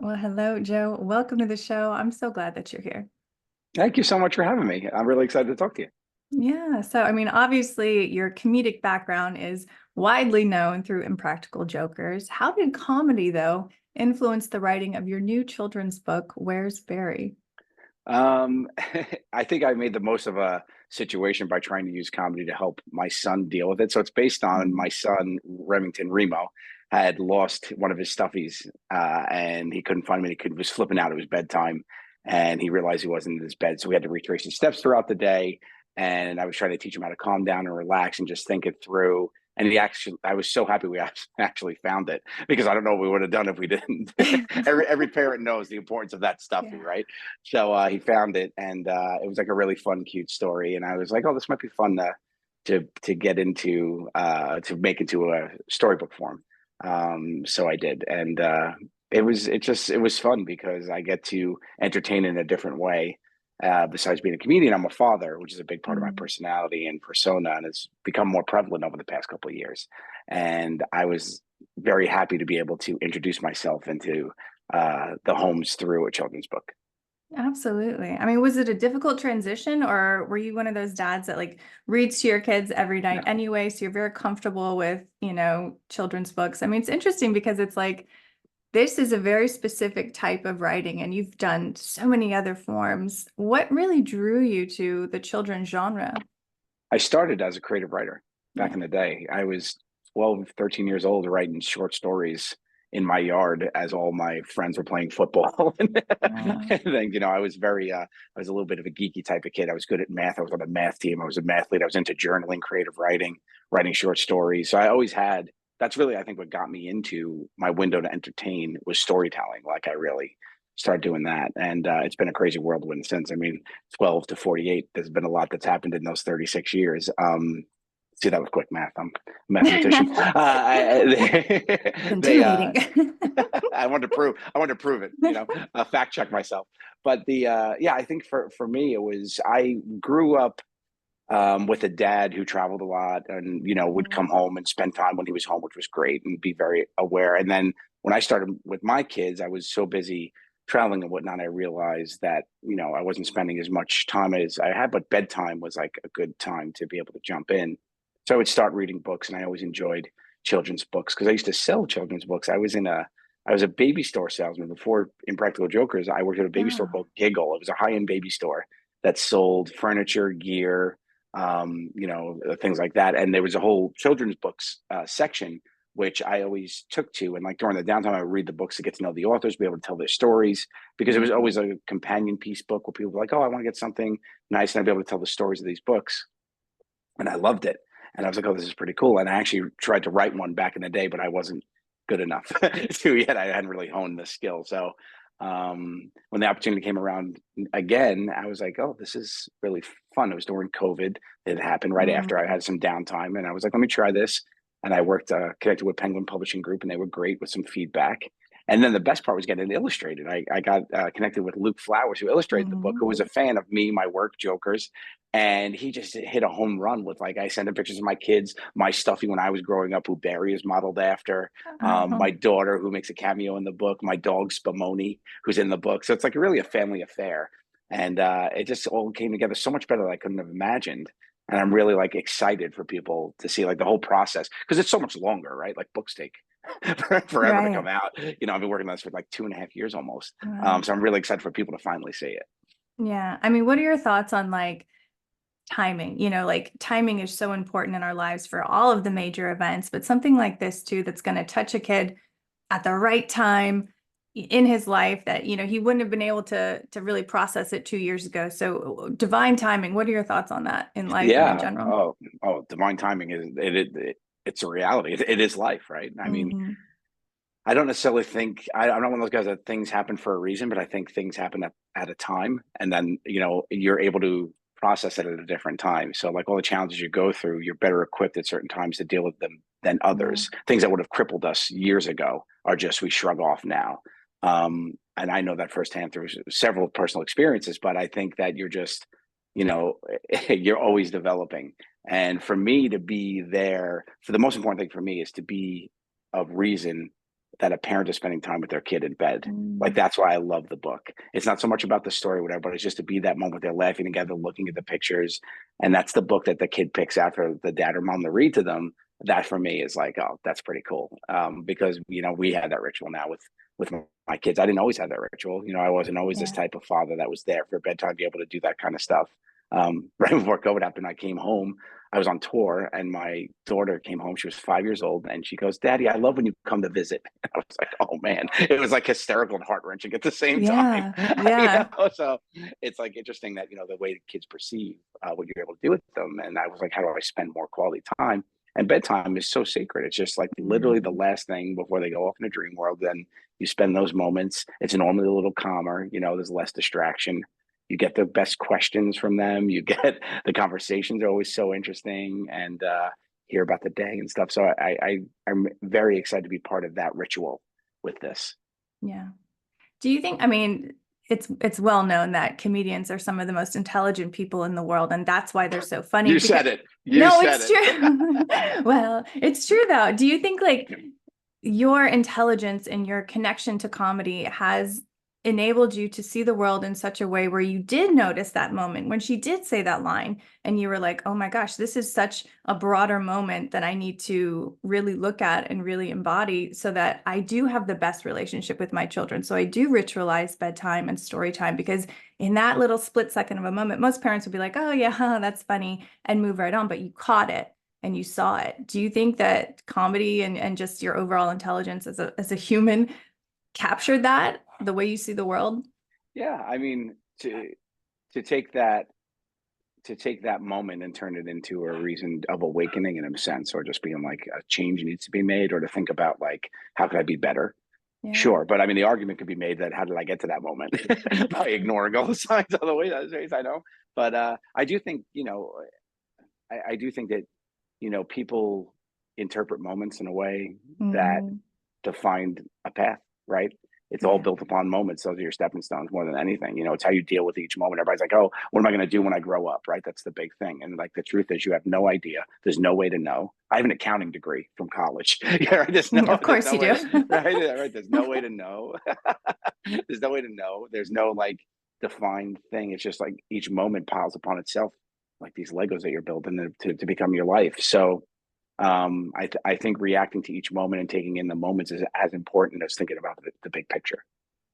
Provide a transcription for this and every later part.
Well, hello, Joe. Welcome to the show. I'm so glad that you're here. Thank you so much for having me. I'm really excited to talk to you. Yeah. So, obviously, your comedic background is widely known through Impractical Jokers. How did comedy, though, influence the writing of your new children's book, Where's Barry? Um, I think I made the most of a situation by trying to use comedy to help my son deal with it. So it's based on my Mhm. son, Remington Remo, had lost one of his stuffies, and he couldn't find him. He was flipping out. It was bedtime, and he realized he wasn't in his bed. So we had to retrace his steps throughout the day. And I was trying to teach him how to calm down and relax and just think it through. And I was so happy we actually found it because I don't know what we would have done if we didn't. Every parent knows the importance of that stuffy, Yeah. right? So he found it, and it was like a really fun, cute story. And I was like, "Oh, this might be fun to get into to make into a storybook form." So I did, and it was fun because I get to entertain in a different way. Besides being a comedian, I'm a father, which is a big part of my Mhm. personality and persona, and it's become more prevalent over the past couple of years. And I was very happy to be able to introduce myself into the homes through a children's book. Absolutely. Was it a difficult transition, or were you one of those dads that like reads to your kids every night anyway? So you're very comfortable with, children's books. It's interesting because it's like, this is a very specific type of writing, and you've done so many other forms. What really drew you to the children's genre? I started as a creative writer back Yeah. in the day. I was 12, 13 years old writing short stories in my yard as all my friends were playing football. And Wow. then, I was a little bit of a geeky type of kid. I was good at math. I was on a math team. I was a mathlete. I was into journaling, creative writing, writing short stories. So I always had, that's really, I think, what got me into my window to entertain was storytelling. Like I really started doing that. And it's been a crazy whirlwind since. 12 to 48, there's been a lot that's happened in those 36 years. See, that was quick math. I'm a mathematician. They Intimidating. I wanted to prove it, fact check myself. But yeah, I think for me, it was, I grew up with a dad who traveled a lot and, would come home and spend time when he was home, which was great and be very aware. And then when I started with my kids, I was so busy traveling and whatnot, I realized that, I wasn't spending as much time as I had, but bedtime was like a good time to be able to jump in. So I would start reading books, and I always enjoyed children's books because I used to sell children's books. I was a baby store salesman before Impractical Jokers. I worked at a baby store Wow. called Giggle. It was a high-end baby store that sold furniture, gear, things like that. And there was a whole children's books section, which I always took to. And like during the downtime, I would read the books to get to know the authors, be able to tell their stories, because it was Mhm. always a companion piece book where people were like, oh, I want to get something nice. And I'd be able to tell the stories of these books. And I loved it. And I was like, oh, this is pretty cool. And I actually tried to write one back in the day, but I wasn't good enough to yet. I hadn't really honed the skill. So when the opportunity came around again, I was like, oh, this is really fun. It was during COVID. It happened right after I Mm. had some downtime. And I was like, let me try this. And I worked connected with Penguin Publishing Group, and they were great with some feedback. And then the best part was getting it illustrated. I got connected with Luke Flowers, who illustrated the book, Mhm. who was a fan of me, my work, Jokers, and he just hit a home run with, like, I sent him pictures of my kids, my stuffy when I was growing up, who Bearry is modeled after, my Oh, daughter who makes a cameo in the book, my dog Spumoni who's in the book. So it's like really a family affair, and it just all came together so much better than I couldn't have imagined. And I'm really like excited for people to see like the whole process because it's so much longer, right? Like books take forever to come right. out. I've been working on this for like 2.5 years almost. Wow. So I'm really excited for people to finally see it. Yeah. What are your thoughts on like timing? Like timing is so important in our lives for all of the major events, but something like this too, that's going to touch a kid at the right time in his life that, he wouldn't have been able to really process it 2 years ago. So divine timing, what are your thoughts on that in life and in Yeah. general? Oh, divine timing it's a reality. It is life, right? Hmm. I don't necessarily think I'm not one of those guys that things happen for a reason, but I think things happen at a time, and then you're able to process it at a different time. So like all the challenges you go through, you're better equipped at certain times to deal with them than Yeah. others. Things that would have crippled us years ago are just we shrug off now. And I know that firsthand through several personal experiences, but I think that you're just, you know, you're always developing. And for me to be there, for the most important thing for me is to be of reason that a parent is spending time with their kid in bed. Like Mm, that's why I love the book. It's not so much about the story, whatever, but it's just to be that moment they're laughing together, looking at the pictures, and that's the book that the kid picks out for the dad or mom to read to them. That for me is like, oh, that's pretty cool. Because we had that ritual now with my kids. I didn't always have that ritual. I wasn't always this yeah. type of father that was there for bedtime, be able to do that kind of stuff. Right before COVID happened, I came home. I was on tour, and my daughter came home. She was 5 years old, and she goes, "Daddy, I love when you come to visit." I was like, "Oh man!" It was like hysterical and heart wrenching at the same time. Yeah. Yeah. So it's like interesting that the way kids perceive what you're able to do with them. And I was like, "How do I spend more quality time?" And bedtime is so sacred. It's just like literally the Mhm. last thing before they go off in a dream world. Then you spend those moments. It's normally a little calmer. There's less distraction. You get the best questions from them. You get the conversations are always so interesting, and hear about the day and stuff. So I'm very excited to be part of that ritual with this. Yeah. Do you think, I mean, it's well known that comedians are some of the most intelligent people in the world, and that's why they're so funny You because said it. You no, said it's true. it. Well, it's true though. Do you think like your intelligence and your connection to comedy has enabled you to see the world in such a way where you did notice that moment when she did say that line and you were like, oh my gosh, this is such a broader moment that I need to really look at and really embody so that I do have the best relationship with my children. So I do ritualize bedtime and story time because in that little split second of a moment, most parents would be like, oh yeah, that's funny and move right on, but you caught it and you saw it. Do you think that comedy and just your overall intelligence as a human captured that the way you see the world? Yeah, I mean, to take that to take that moment and turn it into a reason of awakening in a sense, or just being like a change needs to be made, or to think about like how could I be better. Yeah. Sure, but I mean, the argument could be made that how did I get to that moment by ignoring all the signs of the way I know. But I do think, I do think that people interpret moments in a way that Hmm. define a path, right? It's all Yeah. built upon moments. Those are your stepping stones more than anything. It's how you deal with each moment. Everybody's like, oh, what am I going to do when I grow up? Right. That's the big thing. And like the truth is, you have no idea. There's no way to know. I have an accounting degree from college. Yeah, right. Of There's course no you way do. to, right. Yeah, right. There's no way to know. There's no way to know. There's no like defined thing. It's just like each moment piles upon itself, like these Legos that you're building to become your life. So I think reacting to each moment and taking in the moments is as important as thinking about the big picture.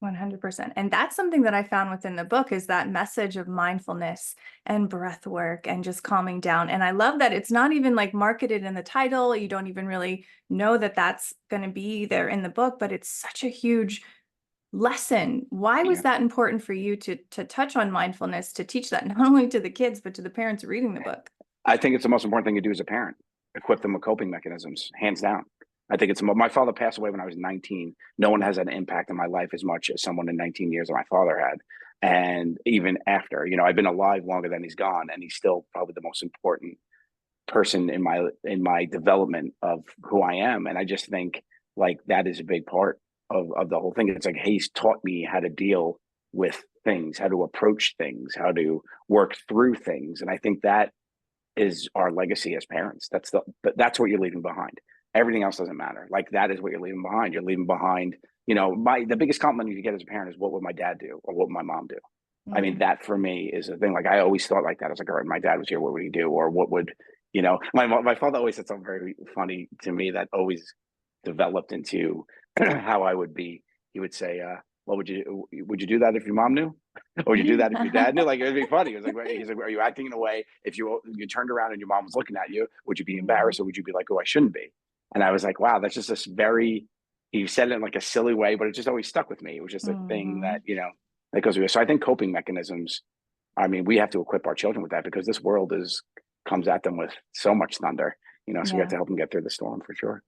100%. And that's something that I found within the book is that message of mindfulness and breath work and just calming down. And I love that it's not even like marketed in the title. You don't even really know that that's going to be there in the book, but it's such a huge lesson. Why was Yeah. that important for you to touch on mindfulness, to teach that not only to the kids, but to the parents reading the book? I think it's the most important thing to do as a parent, equip them with coping mechanisms, hands down. I think my father passed away when I was 19. No one has had an impact in my life as much as someone in 19 years that my father had. And even after, I've been alive longer than he's gone, and he's still probably the most important person in my development of who I am. And I just think like that is a big part of the whole thing. It's like he's taught me how to deal with things, how to approach things, how to work through things. And I think that is our legacy as parents. That's what you're leaving behind. Everything else doesn't matter. Like that is what you're leaving behind. You're leaving behind, the biggest compliment you get as a parent is what would my dad do or what would my mom do? I mean, Mm, that for me is a thing. Like I always thought like that. I was like, all right, my dad was here. What would he do? Or what would, my father always said something very funny to me that always developed into how I would be. He would say, "Well, would you do that if your mom knew, or would you do that if your dad knew?" Like it'd be funny. It was like he's like, "Are you acting in a way? If you turned around and your mom was looking at you, would you be mm, embarrassed, or would you be like, oh, I shouldn't be?" And I was like, "Wow, that's just this very." He said it in like a silly way, but it just always stuck with me. It was just a thing mhm. that that goes with. So I think coping mechanisms. I mean, we have to equip our children with that because this world comes at them with so much thunder. So we have Yeah. to help them get through the storm for sure.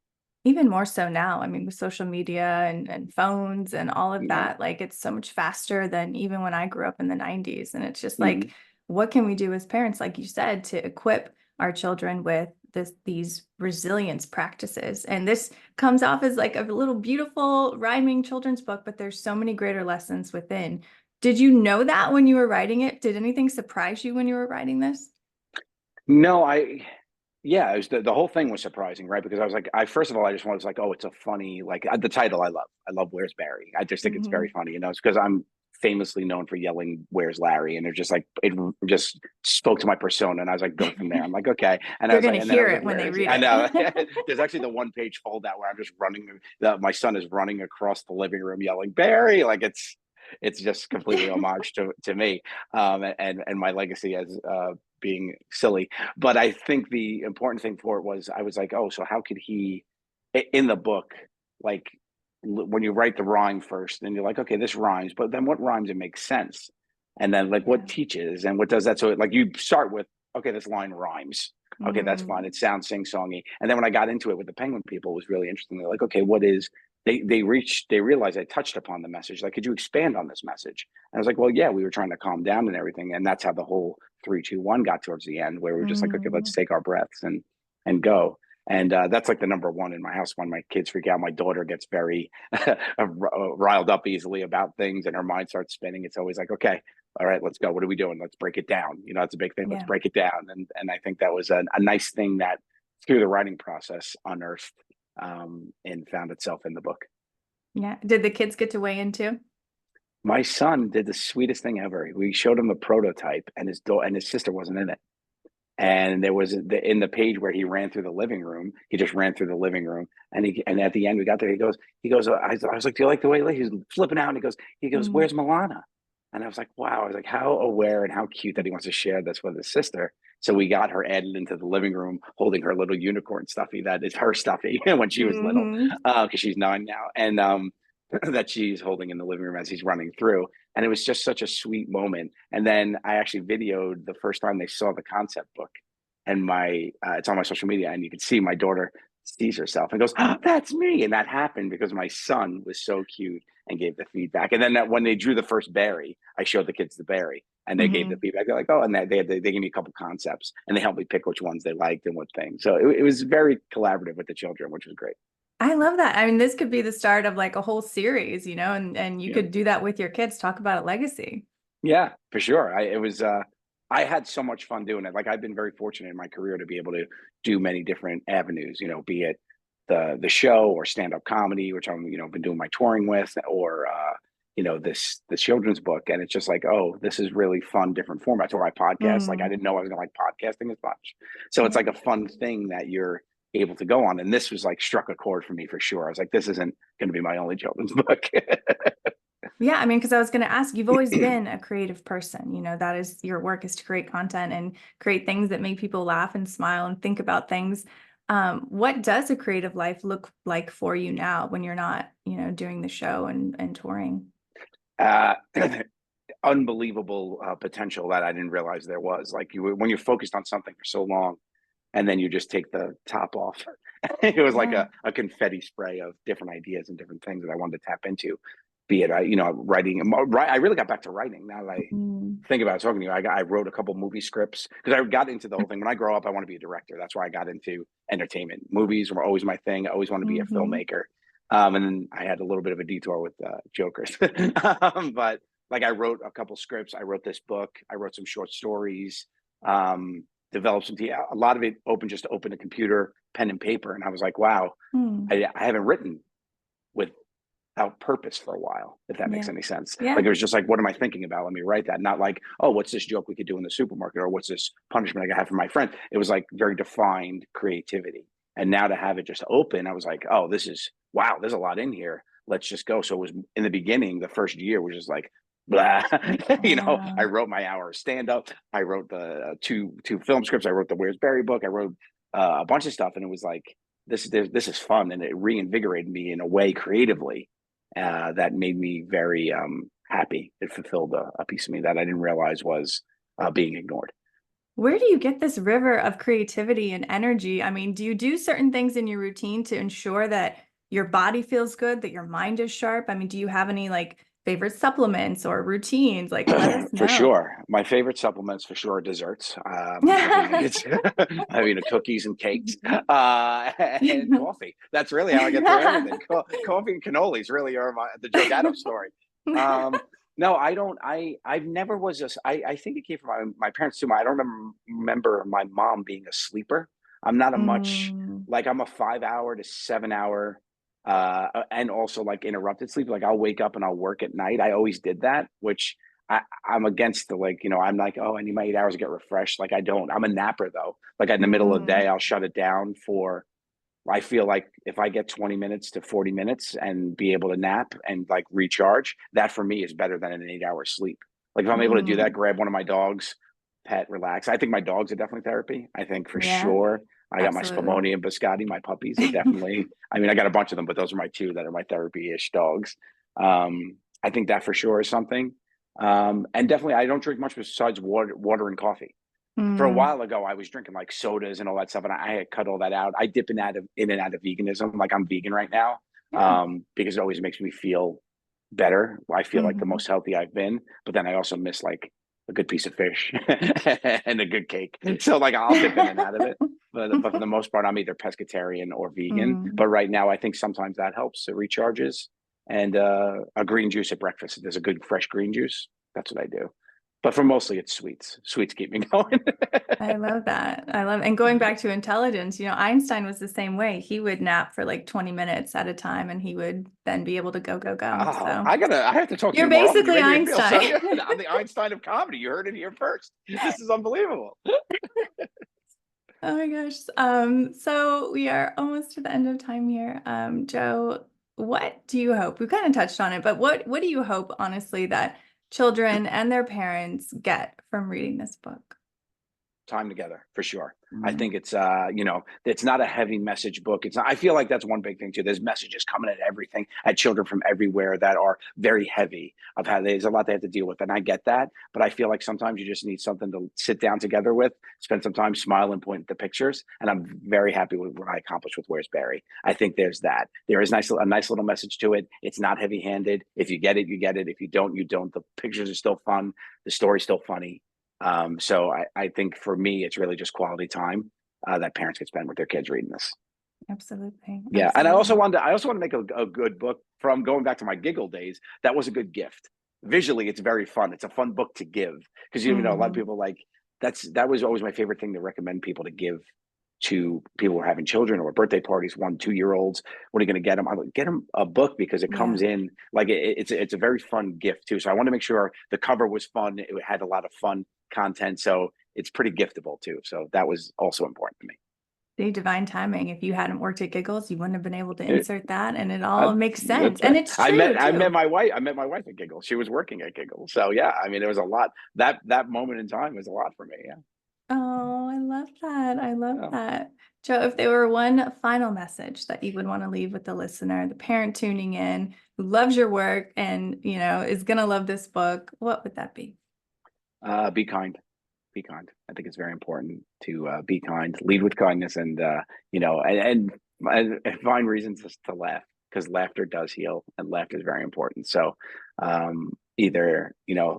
Even more so now. I mean, with social media and phones and all of Yeah. that, like it's so much faster than even when I grew up in the 90s. And it's just like, Mhm. what can we do as parents, like you said, to equip our children with these resilience practices? And this comes off as like a little beautiful rhyming children's book, but there's so many greater lessons within. Did you know that when you were writing it? Did anything surprise you when you were writing this? No, Yeah, it was the whole thing was surprising, right? Because I was like, I first of all, I just was like, oh, it's a funny, like the title I love Where's Barry? I just think it's very Hmm. funny, it's because I'm famously known for yelling, Where's Larry? And they're just like, it just spoke to my persona. And I was like, go from there. I'm like, okay. And I They're was going like, to and then I hear was like, it when where they is he? read I know. it. There's actually the one page fold out where I'm just running, my son is running across the living room yelling, Barry. Like it's just completely homage to me, and my legacy as being silly. But I think the important thing for it was I was like, oh, so how could he in the book, like when you write the rhyme first, and you're like, okay, this rhymes, but then what rhymes, it makes sense, and then like Yeah. what teaches and what does that. So like you start with, okay, this line rhymes. Okay, that's fine. Hmm. It sounds sing songy. And then when I got into it with the Penguin people, it was really interesting. They're like, okay, what is they realized I touched upon the message. Like, could you expand on this message? And I was like, well, yeah, we were trying to calm down and everything. And that's how the whole 3, 2, 1 got towards the end, where we were just like, okay, let's Hmm. take our breaths and go. And that's like the number one in my house. When my kids freak out, my daughter gets very riled up easily about things, and her mind starts spinning. It's always like, okay, all right, let's go. What are we doing? Let's break it down. It's a big thing. Let's Yeah. break it down. And I think that was a nice thing that through the writing process unearthed, and found itself in the book. Yeah. Did the kids get to weigh in too? My son did the sweetest thing ever. We showed him the prototype, and his sister wasn't in it. And there was in the page where he ran through the living room. He just ran through the living room, and at the end we got there. He goes. I was like, do you like the way he's flipping out? And he goes, Mm. where's Milana? And I was like, wow. I was like, how aware and how cute that he wants to share this with his sister. So we got her added into the living room, holding her little unicorn stuffy that is her stuffy when she was little, Hmm. because she's 9 now, and that she's holding in the living room as he's running through. And it was just such a sweet moment. And then I actually videoed the first time they saw the concept book, and it's on my social media, and you can see my daughter sees herself and goes, oh, that's me. And that happened because my son was so cute and gave the feedback. And then when they drew the first Bearry, I showed the kids the Bearry, and they gave the Hmm. feedback. They're like, oh, and they gave me a couple concepts, and they helped me pick which ones they liked and what things. So it was very collaborative with the children, which was great. I love that. I mean, this could be the start of like a whole series, and you Yeah. could do that with your kids. Talk about a legacy. Yeah, for sure. I had so much fun doing it. Like, I've been very fortunate in my career to be able to do many different avenues, be it the show or stand-up comedy, which I'm, been doing my touring with, or the children's book. And it's just like, oh, this is really fun, different formats. Or my podcast. Like, I Mm. didn't know I was gonna like podcasting as much. So it's Yeah. like a fun thing that you're able to go on. And this was like struck a chord for me for sure. I was like, this isn't gonna be my only children's book. Yeah, I mean, because I was going to ask, you've always been a creative person. That is your work, is to create content and create things that make people laugh and smile and think about things. What does a creative life look like for you now when you're not, doing the show and touring? uh, Unbelievable potential that I didn't realize there was. Like, when you're focused on something for so long, and then you just take the top off. It was like Yeah. a confetti spray of different ideas and different things that I wanted to tap into. Be it, writing. I really got back to writing now that I Mm. think about it, talking to you. I wrote a couple movie scripts because I got into the whole thing. When I grow up, I want to be a director. That's why I got into entertainment. Movies were always my thing. I always want to be a Hmm. filmmaker. And then I had a little bit of a detour with Jokers. But like, I wrote a couple scripts. I wrote this book. I wrote some short stories. Um, Developed some. A lot of it open just to open a computer, pen and paper, and I was like, wow, Mm. I haven't written without purpose for a while, if that makes Yeah. any sense. Yeah. Like, it was just like, what am I thinking about? Let me write that. Not like, oh, what's this joke we could do in the supermarket, or what's this punishment I could have for my friend. It was like very defined creativity. And now to have it just open, I was like, oh, this is wow, there's a lot in here. Let's just go. So it was, in the beginning, the first year was just like blah. I Wow. wrote my hour of stand up. I wrote the two film scripts. I wrote the Where's Barry book. I wrote a bunch of stuff, and it was like, this is fun, and it reinvigorated me in a way creatively that made me very happy. It fulfilled a piece of me that I didn't realize was being ignored. Where do you get this river of creativity and energy? I mean, do you do certain things in your routine to ensure that your body feels good, that your mind is sharp? I mean, do you have any like favorite supplements or routines? Like, let us For know. sure. My favorite supplements for sure are desserts. I mean, it's cookies and cakes, and coffee. That's really how I get through everything. Coffee and cannolis really are the Joe Gatto story. Um, no, I don't. I've never was just. I think it came from my parents too. I don't remember my mom being a sleeper. I'm not a much Mm, like I'm a 5 hour to 7 hour and also like interrupted sleep. Like I'll wake up and I'll work at night. I always did that, which I'm against the like, I'm like, oh, I need my 8 hours to get refreshed. Like I don't. I'm a napper though. Like in the middle of the mm, day, I'll shut it down for I feel like if I get 20 minutes to 40 minutes and be able to nap and like recharge, that for me is better than an 8 hour sleep. Like if I'm able to do that, mm. grab one of my dogs, pet, relax. I think my dogs are definitely therapy. I think for Yeah, sure. I got my absolutely. Spumoni and Biscotti, my puppies are definitely, I mean, I got a bunch of them, but those are my two that are my therapy ish dogs. I think that for sure is something. And definitely, I don't drink much besides water and coffee. For a Mm, while ago, I was drinking like sodas and all that stuff, and I had cut all that out. I dip in and out of veganism. Like I'm vegan right now, yeah. because it always makes me feel better. I feel like the Hmm. most healthy I've been, but then I also miss like a good piece of fish and a good cake. So like I'll dip in and out of it. But for the most part, I'm either pescatarian or vegan. Mm. But right now, I think sometimes that helps. It recharges. And a green juice at breakfast. If there's a good fresh green juice, that's what I do. But for mostly it's sweets. Sweets keep me going. I love that. I love, and going back to intelligence, Einstein was the same way. He would nap for like 20 minutes at a time and he would then be able to go, go, go. Oh, So I have to talk to you're you more often. You're basically making me feel so Einstein. good. I'm the Einstein of comedy. You heard it here first. This is unbelievable. Oh my gosh. So we are almost to the end of time here. Joe, what do you hope? We kind of touched on it, but what do you hope, honestly, that children and their parents get from reading this book? Time together for sure. I Mm, think it's it's not a heavy message book. It's not, I feel like that's one big thing too. There's messages coming at everything at children from everywhere that are very heavy. I've had there's a lot they have to deal with, and I get that. But I feel like sometimes you just need something to sit down together with, spend some time, smile, and point at the pictures. And I'm very happy with what I accomplished with Where's Barry. I think there's that. There is a nice little message to it. It's not heavy handed. If you get it, you get it. If you don't, you don't. The pictures are still fun. The story's still funny. So I think for me, it's really just quality time that parents could spend with their kids reading this. absolutely. Yeah, and Absolutely. I also want to make a good book from going back to my giggle days. That was a good gift. Visually, it's very fun. It's a fun book to give because a lot of Hmm. people like that was always my favorite thing to recommend people to give to people who are having children or birthday parties, 1, 2 year olds. What are you going to get them? I'm like, get them a book because it Yeah. comes in like it's a very fun gift too. So I want to make sure the cover was fun. It had a lot of fun content, so it's pretty giftable too. So that was also important to me. The divine timing. If you hadn't worked at Giggles, you wouldn't have been able to It, insert that, and it all makes sense. that's And right. it's true I met too. my wife. I met my wife at Giggles. She was working at Giggles. So yeah, I mean, it was a lot. That moment in time was a lot for me. Yeah. Oh, I love that. I love Yeah. that. Joe, if there were one final message that you would want to leave with the listener, the parent tuning in, who loves your work and, is going to love this book, what would that be? Be kind. Be kind. I think it's very important to be kind, lead with kindness, and and find reasons to laugh because laughter does heal, and laughter is very important. So either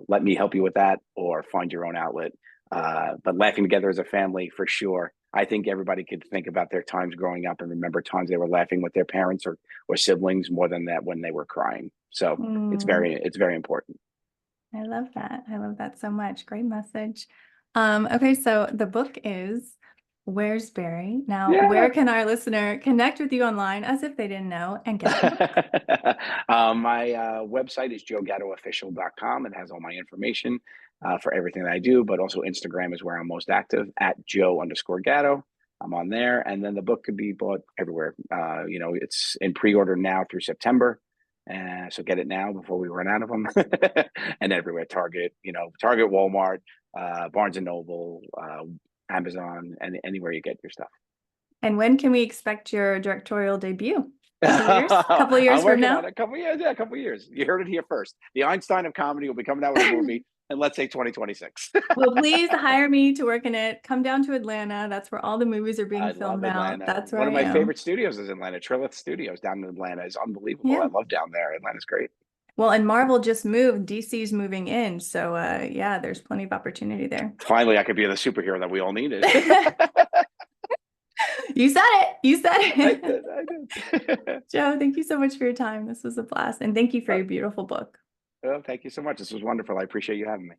let me help you with that, or find your own outlet. But laughing together as a family for sure. I think everybody could think about their times growing up and remember times they were laughing with their parents or siblings more than that when they were crying. So Mm, it's very important. I love that. I love that so much. Great message. Okay, so the book is Where's Barry? Now, Yeah. where can our listener connect with you online as if they didn't know and get the book? My website is joegattoofficial.com. It has all my information for everything that I do, but also Instagram is where I'm most active at Joe_Gatto. I'm on there. And then the book could be bought everywhere. It's in pre-order now through September. So get it now before we run out of them. And everywhere, Target, Walmart, Barnes and Noble, Amazon, and anywhere you get your stuff. And when can we expect your directorial debut? Couple years? Couple of I'm years from working on now? it. A couple years, yeah, a couple years. You heard it here first. The Einstein of comedy will be coming out with a movie, and let's say 2026. Well, please hire me to work in it. Come down to Atlanta. That's where all the movies are being I filmed love out. Atlanta. That's where One I of my am. favorite studios is Atlanta. Trilith Studios down in Atlanta is unbelievable. Yeah. I love down there. Atlanta's great. Well, and Marvel just moved. DC's moving in. So yeah, there's plenty of opportunity there. Finally, I could be the superhero that we all needed. You said it. You said I it. did. I did. Joe, thank you so much for your time. This was a blast. And thank you for your beautiful book. Well, thank you so much. This was wonderful. I appreciate you having me.